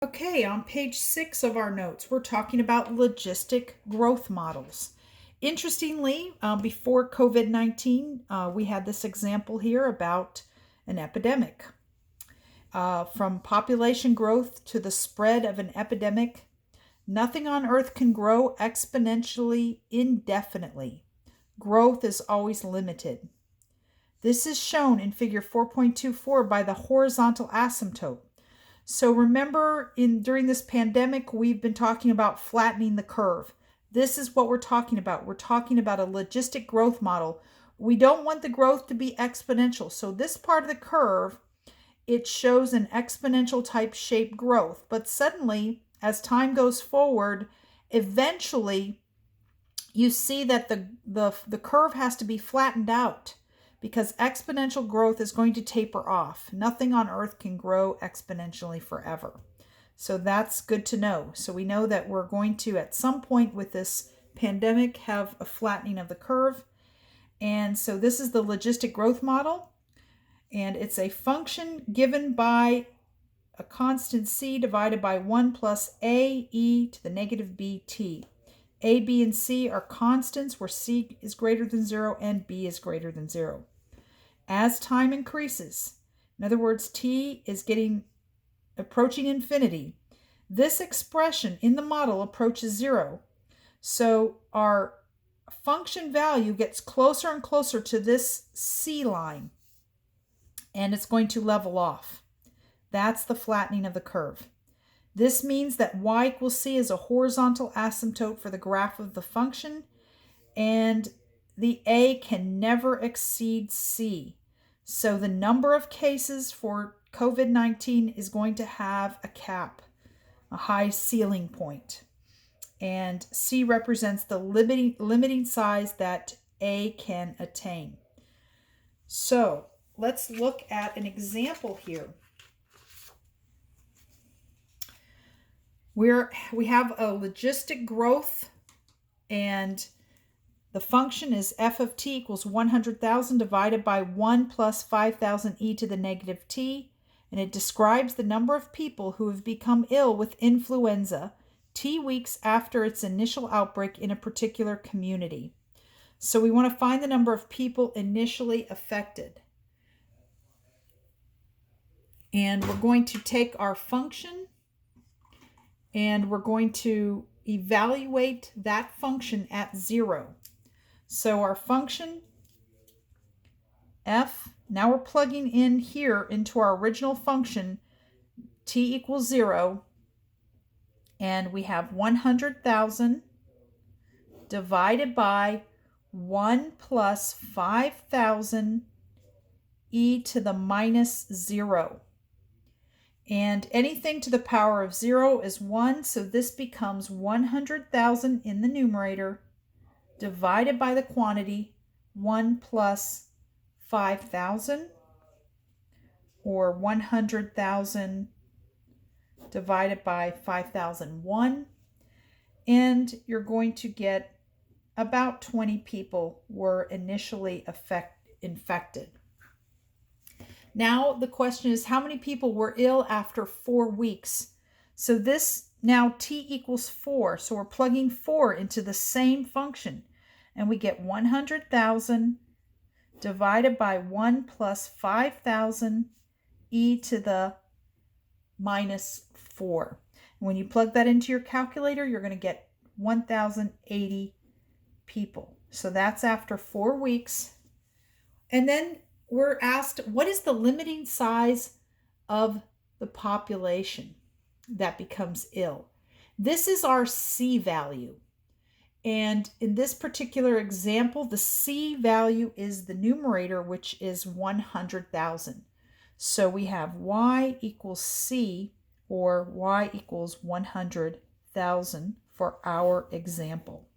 Okay, on page 6 of our notes, we're talking about logistic growth models. Interestingly, before COVID-19, we had this example here about an epidemic. From population growth to the spread of an epidemic, nothing on earth can grow exponentially indefinitely. Growth is always limited. This is shown in figure 4.24 by the horizontal asymptote. So remember, during this pandemic, we've been talking about flattening the curve. This is what we're talking about. We're talking about a logistic growth model. We don't want the growth to be exponential. So this part of the curve, it shows an exponential type shape growth. But suddenly, as time goes forward, eventually you see that the curve has to be flattened out, because exponential growth is going to taper off. Nothing on earth can grow exponentially forever. So that's good to know. So we know that we're going to, at some point with this pandemic, have a flattening of the curve. And so this is the logistic growth model. And it's a function given by a constant c divided by 1 plus a e to the negative bt. A, B, and C are constants where C is greater than 0 and B is greater than 0. As time increases, in other words, t is approaching infinity, this expression in the model approaches 0. So our function value gets closer and closer to this C line, and it's going to level off. That's the flattening of the curve. This means that y equals c is a horizontal asymptote for the graph of the function, and the a can never exceed c. So the number of cases for COVID-19 is going to have a cap, a high ceiling point. And c represents the limiting size that a can attain. So let's look at an example here. We have a logistic growth, and the function is f of t equals 100,000 divided by 1 plus 5,000 e to the negative t, and it describes the number of people who have become ill with influenza t weeks after its initial outbreak in a particular community. So we want to find the number of people initially affected. And we're going to take our function and we're going to evaluate that function at 0. So our function f, now we're plugging in here into our original function, t equals 0, and we have 100,000 divided by 1 plus 5,000 e to the minus 0. And anything to the power of 0 is 1, so this becomes 100,000 in the numerator divided by the quantity 1 plus 5,000, or 100,000 divided by 5,001, and you're going to get about 20 people were initially infected. Now the question is, how many people were ill after 4 weeks? So this now t equals 4, so we're plugging 4 into the same function, and we get 100,000 divided by 1 plus 5,000 e to the minus 4. And when you plug that into your calculator, you're going to get 1,080 people. So that's after 4 weeks. And then we're asked, what is the limiting size of the population that becomes ill? This is our C value. And in this particular example, the C value is the numerator, which is 100,000. So we have y equals C, or y equals 100,000 for our example.